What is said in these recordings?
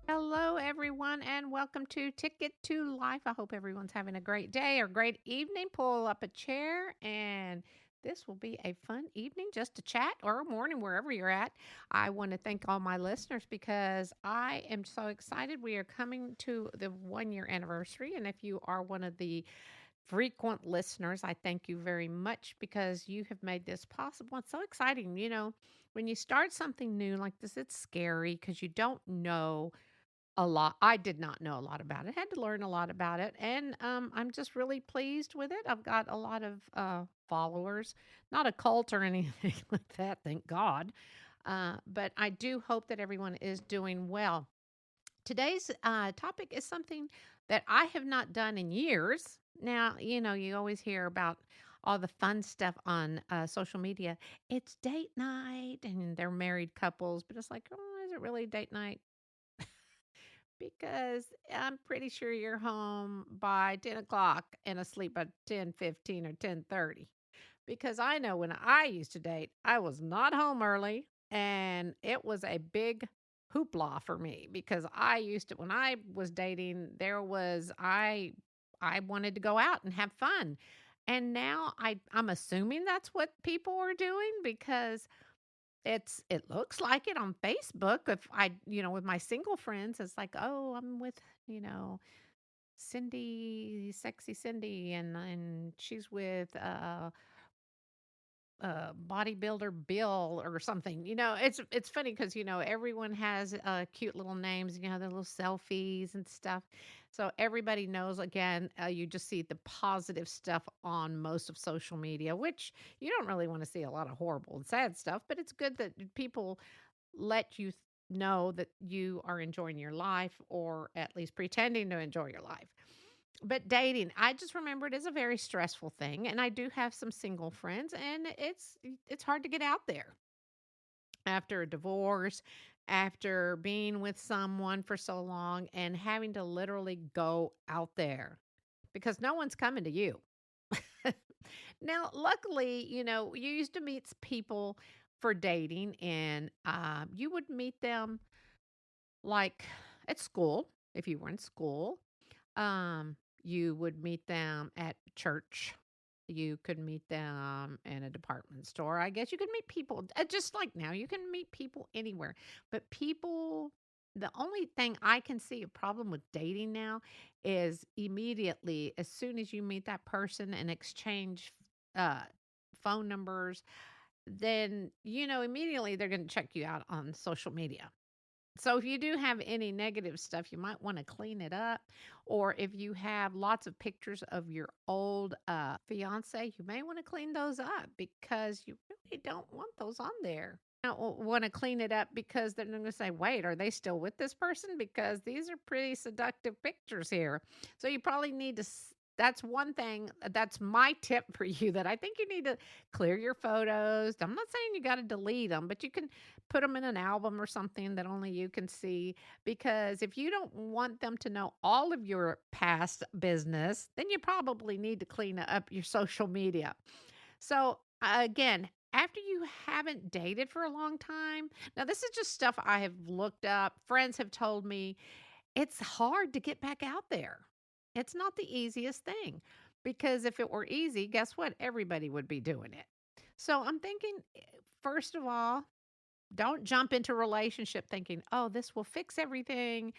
Hello, everyone, and welcome to Ticket to Life. I hope everyone's having a great day or great evening. Pull up a chair, and this will be a fun evening just to chat or morning, wherever you're at. I want to thank all my listeners because I am so excited. We are coming to the 1 year anniversary, and if you are one of the frequent listeners, I thank you very much because you have made this possible. It's so exciting. When you start something new like this, it's scary because you don't know a lot. I did not know a lot about it. Had to learn a lot about it, and I'm just really pleased with it. I've got a lot of followers, not a cult or anything like that, thank God. But I do hope that everyone is doing well. Today's topic is something that I have not done in years. Now, you always hear about all the fun stuff on social media. It's date night, and they're married couples, but it's like, oh, is it really date night? Because I'm pretty sure you're home by 10 o'clock and asleep at 10:15 or 10:30. Because I know when I used to date, I was not home early, and it was a big hoopla for me because I used to when I was dating, I wanted to go out and have fun. And now I'm assuming that's what people are doing because it looks like it on Facebook. If with my single friends, it's like, oh, I'm with, you know, Cindy, sexy Cindy, and she's with bodybuilder Bill or something. It's funny because everyone has cute little names. Their little selfies and stuff. So everybody knows. Again, you just see the positive stuff on most of social media, which you don't really want to see a lot of horrible and sad stuff. But it's good that people let you know that you are enjoying your life or at least pretending to enjoy your life. But dating, I just remember it is a very stressful thing, and I do have some single friends, and it's hard to get out there after a divorce, after being with someone for so long and having to literally go out there because no one's coming to you. Now, luckily, you used to meet people for dating, and you would meet them like at school, if you were in school. You would meet them at church. You could meet them in a department store. I guess you could meet people just like now. You can meet people anywhere. But the only thing I can see a problem with dating now is immediately, as soon as you meet that person and exchange uh, phone numbers, then, immediately they're going to check you out on social media. So if you do have any negative stuff, you might want to clean it up. Or if you have lots of pictures of your old fiance, you may want to clean those up because you really don't want those on there. You don't want to clean it up because they're going to say, wait, are they still with this person? Because these are pretty seductive pictures here. So you probably need to. That's one thing. That's my tip for you that I think you need to clear your photos. I'm not saying you got to delete them, but you can put them in an album or something that only you can see. Because if you don't want them to know all of your past business, then you probably need to clean up your social media. So, again, after you haven't dated for a long time, now this is just stuff I have looked up. Friends have told me it's hard to get back out there. It's not the easiest thing because if it were easy, guess what? Everybody would be doing it. So I'm thinking, first of all, don't jump into a relationship thinking, "Oh, this will fix everything."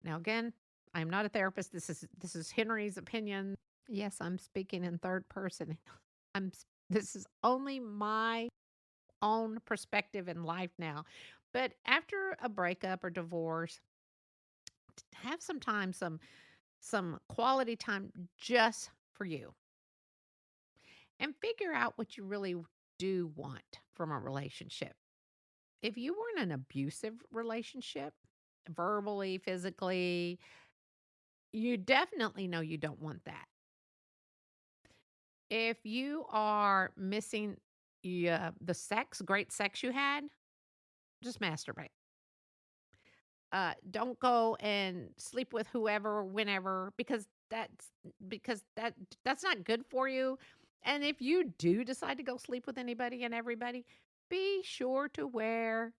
Now again, I'm not a therapist. This is Henry's opinion. Yes, I'm speaking in third person. This is only my own perspective in life now. But after a breakup or divorce, have some time, some quality time just for you and figure out what you really do want from a relationship. If you were in an abusive relationship, verbally, physically, you definitely know you don't want that. If you are missing the great sex you had, Just masturbate. Don't go and sleep with whoever, whenever, because that's not good for you. And if you do decide to go sleep with anybody and everybody, be sure to wear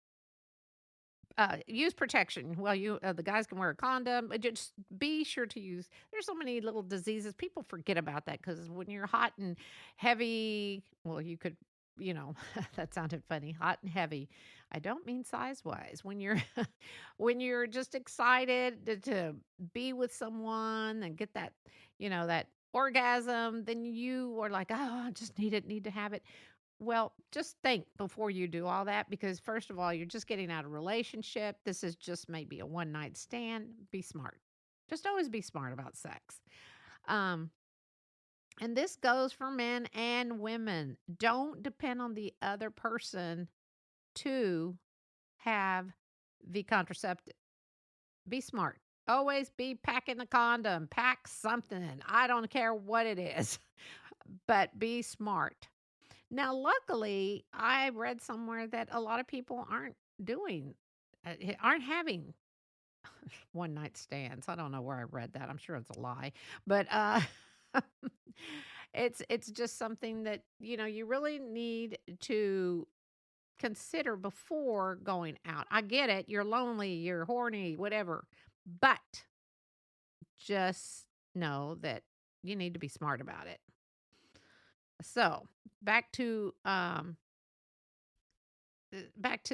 use protection. Well, the guys can wear a condom, but just be sure to use. There's so many little diseases. People forget about that because when you're hot and heavy, well, you could, you know, that sounded funny. Hot and heavy. I don't mean size wise. When you're when you're just excited to be with someone and get that, that orgasm, then you are like, oh, I just need to have it. Well, just think before you do all that because, first of all, you're just getting out of a relationship. This is just maybe a one night stand. Be smart. Just always be smart about sex. Um, and this goes for men and women. Don't depend on the other person to have the contraceptive. Be smart. Always be packing the condom, pack something. I don't care what it is, but be smart. Now, luckily, I read somewhere that a lot of people doing, aren't having one night stands. I don't know where I read that. I'm sure it's a lie, but it's just something that you really need to consider before going out. I get it. You're lonely. You're horny. Whatever, but just know that you need to be smart about it. So back to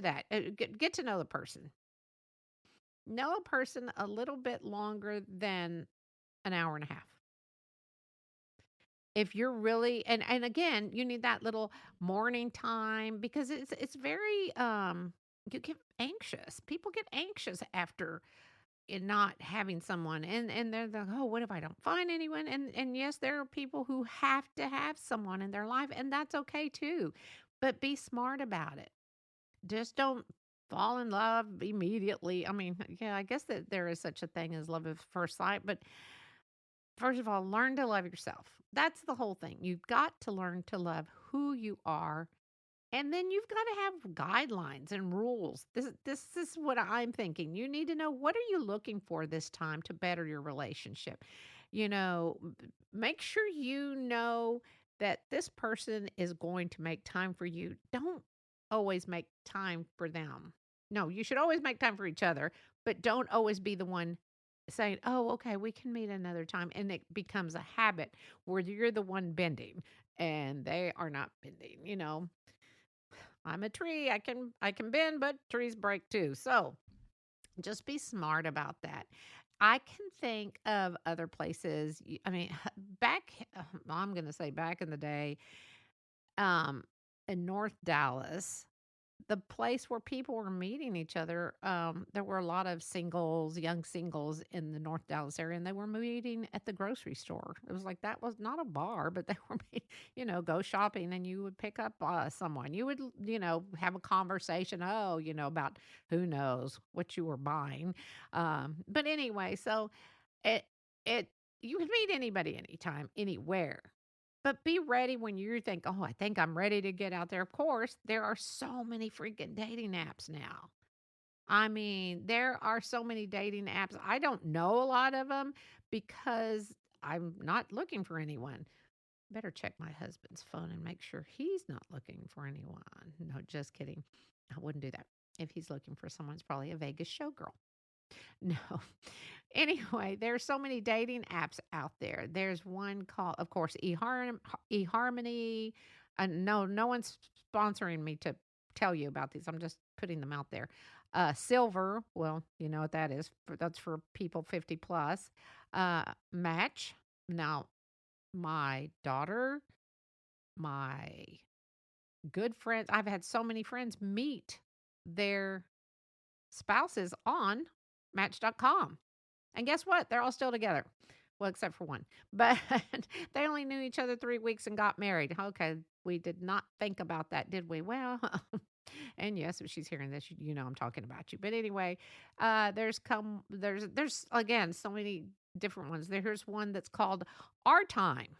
that. Get to know the person. Know a person a little bit longer than an hour and a half. If you're really and again, you need that little morning time because it's very you get anxious. People get anxious after not having someone and they're like, "Oh, what if I don't find anyone?" And yes, there are people who have to have someone in their life and that's okay too. But be smart about it. Just don't fall in love immediately. I mean, yeah, I guess that there is such a thing as love at first sight, but first of all, learn to love yourself. That's the whole thing. You've got to learn to love who you are. And then you've got to have guidelines and rules. This is what I'm thinking. You need to know what are you looking for this time to better your relationship. Make sure you know that this person is going to make time for you. Don't always make time for them. No, you should always make time for each other, but don't always be the one saying, "Oh, okay, we can meet another time." And it becomes a habit where you're the one bending and they are not bending. I'm a tree. I can bend, but trees break too. So just be smart about that. I can think of other places. I mean, back. I'm going to say back in the day, um, in North Dallas, the place where people were meeting each other, there were a lot of singles, young singles in the North Dallas area, and they were meeting at the grocery store. It was like that was not a bar, but they were, go shopping and you would pick up someone. You would, have a conversation, about who knows what you were buying. But anyway, so it, it, you can meet anybody anytime, anywhere. But be ready when you think, "Oh, I think I'm ready to get out there." Of course, there are so many freaking dating apps now. I mean, there are so many dating apps. I don't know a lot of them because I'm not looking for anyone. Better check my husband's phone and make sure he's not looking for anyone. No, just kidding. I wouldn't do that. If he's looking for someone, it's probably a Vegas showgirl. No. Anyway, there's so many dating apps out there. There's one called, of course, eHarmony. No one's sponsoring me to tell you about these. I'm just putting them out there. Silver, well, you know what that is. That's for people 50 plus. Match. Now, my daughter, my good friends, I've had so many friends meet their spouses on Match.com. And guess what? They're all still together. Well, except for one. But they only knew each other 3 weeks and got married. Okay, we did not think about that, did we? Well, and yes, if she's hearing this, you know I'm talking about you. But anyway, there's again so many different ones. There's one that's called Our Time,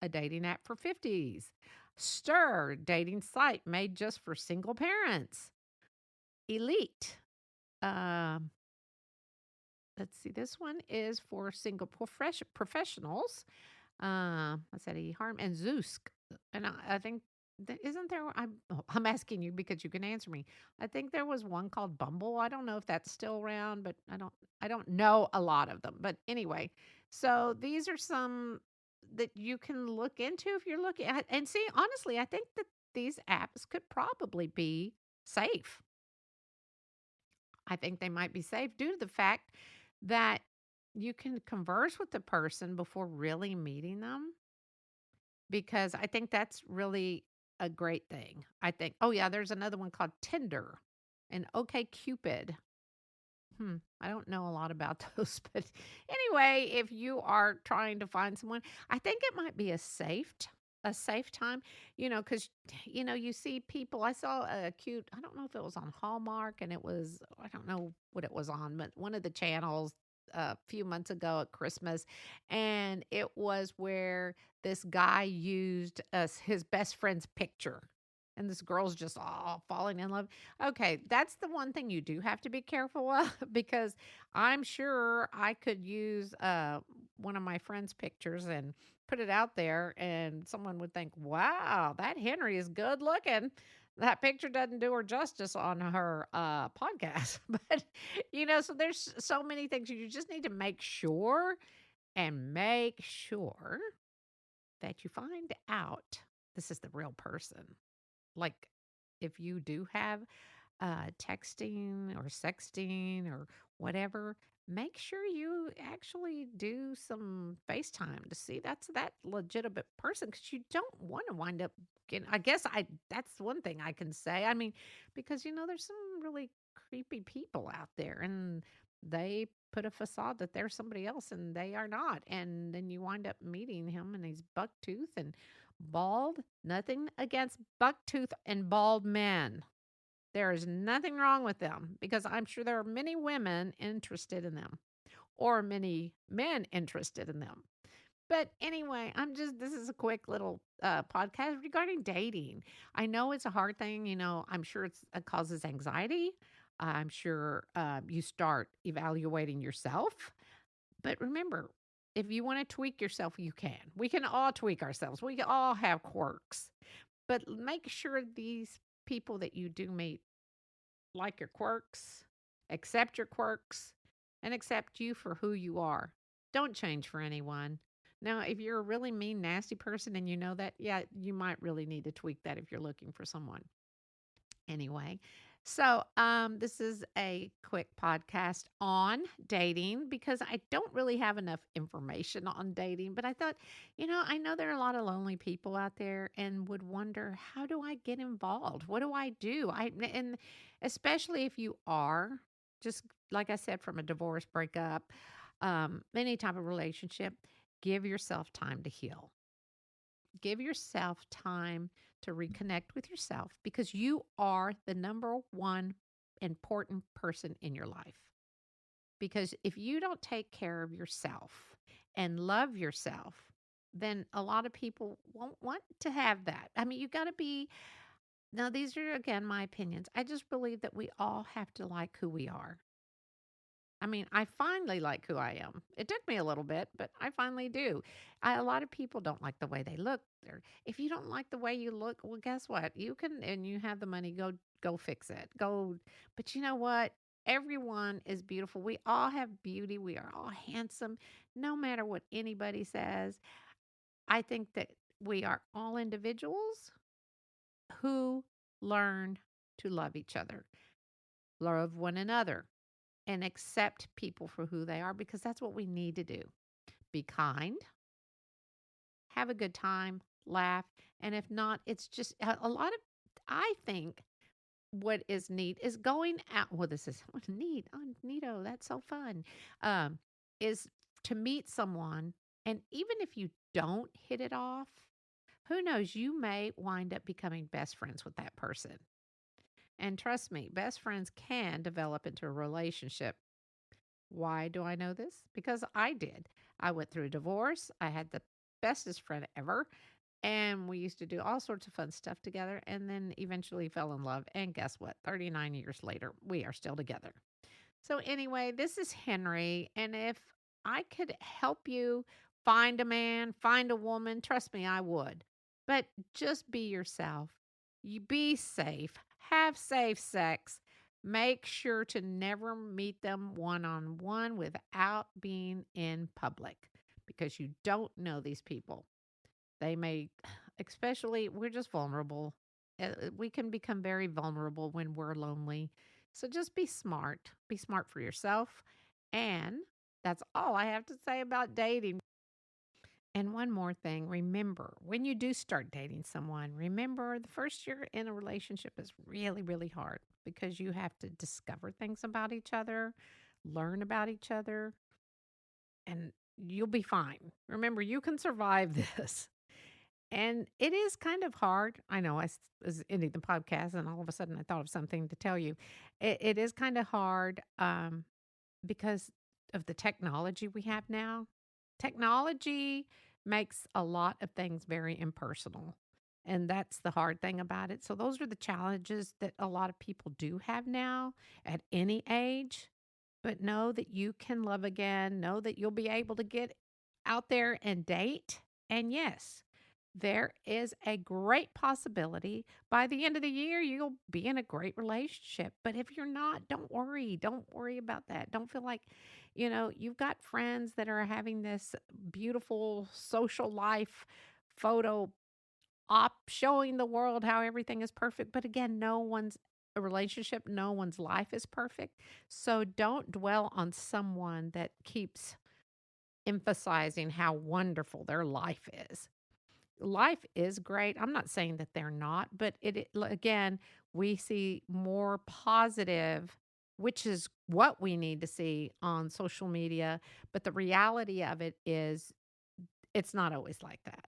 a dating app for 50s. Stir, dating site made just for single parents. Elite. Um, let's see. This one is for single professionals. I said eHarm and Zeus. And I think isn't there? I'm asking you because you can answer me. I think there was one called Bumble. I don't know if that's still around, but I don't know a lot of them. But anyway, so these are some that you can look into if you're looking at and see. Honestly, I think that these apps could probably be safe. I think they might be safe due to the fact that you can converse with the person before really meeting them because I think that's really a great thing. I think, oh, yeah, there's another one called Tinder and OK Cupid. I don't know a lot about those, but anyway, if you are trying to find someone, I think it might be a safe time, because you see people. I saw a cute. I don't know if it was on Hallmark, and it was I don't know what it was on, but one of the channels a few months ago at Christmas, and it was where this guy used his best friend's picture. And this girl's just all falling in love. Okay, that's the one thing you do have to be careful of because I'm sure I could use one of my friend's pictures and put it out there, and someone would think, wow, that Henry is good looking. That picture doesn't do her justice on her podcast. But, so there's so many things you just need to make sure that you find out this is the real person. Like, if you do have texting or sexting or whatever, make sure you actually do some FaceTime to see that's that legitimate person because you don't want to wind up getting. I guess that's one thing I can say. I mean, because there's some really creepy people out there and they put a facade that they're somebody else and they are not. And then you wind up meeting him and he's bucktooth and bald. Nothing against bucktooth and bald men. There is nothing wrong with them because I'm sure there are many women interested in them or many men interested in them. But anyway, this is a quick little podcast regarding dating. I know it's a hard thing. I'm sure it causes anxiety. I'm sure you start evaluating yourself. But remember, if you want to tweak yourself, you can. We can all tweak ourselves. We all have quirks. But make sure these people that you do meet like your quirks, and accept you for who you are. Don't change for anyone. Now, if you're a really mean, nasty person and you know that, yeah, you might really need to tweak that if you're looking for someone. Anyway, so this is a quick podcast on dating because I don't really have enough information on dating. But I thought, I know there are a lot of lonely people out there and would wonder, how do I get involved? What do I do? And especially if you are just like I said, from a divorce, breakup, any type of relationship, give yourself time to heal. Give yourself time to reconnect with yourself because you are the number one important person in your life. Because if you don't take care of yourself and love yourself, then a lot of people won't want to have that. I mean, you got to be. Now, these are, again, my opinions. I just believe that we all have to like who we are. I mean, I finally like who I am. It took me a little bit, but I finally do. A lot of people don't like the way they look. If you don't like the way you look, well, guess what? You can, and you have the money. Go fix it. Go. But you know what? Everyone is beautiful. We all have beauty. We are all handsome. No matter what anybody says, I think that we are all individuals who learn to love each other, love one another, and accept people for who they are because that's what we need to do. Be kind, have a good time, laugh, and if not, it's just a lot of I think what is neat is going out. Well, this is neat. Oh, neato. That's so fun. Um, is to meet someone, and even if you don't hit it off, who knows? You may wind up becoming best friends with that person. And trust me, best friends can develop into a relationship. Why do I know this? Because I did. I went through a divorce. I had the bestest friend ever. And we used to do all sorts of fun stuff together and then eventually fell in love. And guess what? 39 years later, we are still together. So, anyway, this is Henry. And if I could help you find a man, find a woman, trust me, I would. But just be yourself. You be safe, have safe sex. Make sure to never meet them one on one without being in public because you don't know these people. They may, especially, we're just vulnerable. We can become very vulnerable when we're lonely. So just be smart. Be smart for yourself. And that's all I have to say about dating. And one more thing, remember when you do start dating someone, remember the first year in a relationship is really, really hard because you have to discover things about each other, learn about each other, and you'll be fine. Remember, you can survive this. And it is kind of hard. I know was ending the podcast, and all of a sudden I thought of something to tell you. It is kind of hard because of the technology we have now. Technology makes a lot of things very impersonal. And that's the hard thing about it. So, those are the challenges that a lot of people do have now at any age. But know that you can love again. Know that you'll be able to get out there and date. And yes, there is a great possibility by the end of the year you'll be in a great relationship. But if you're not, don't worry. Don't worry about that. Don't feel like, you've got friends that are having this beautiful social life photo op showing the world how everything is perfect. But again, no one's a relationship, no one's life is perfect. So don't dwell on someone that keeps emphasizing how wonderful their life is. Life is great. I'm not saying that they're not, but again, we see more positive, which is what we need to see on social media. But the reality of it is, it's not always like that.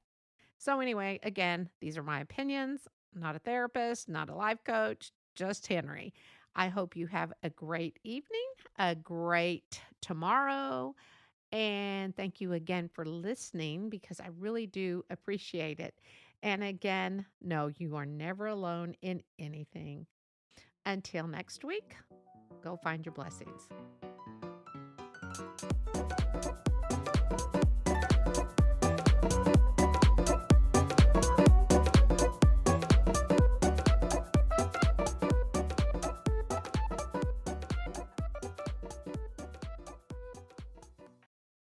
So, anyway, again, these are my opinions. I'm not a therapist, not a life coach, just Henry. I hope you have a great evening, a great tomorrow. And thank you again for listening because I really do appreciate it. And again, no, you are never alone in anything. Until next week, go find your blessings.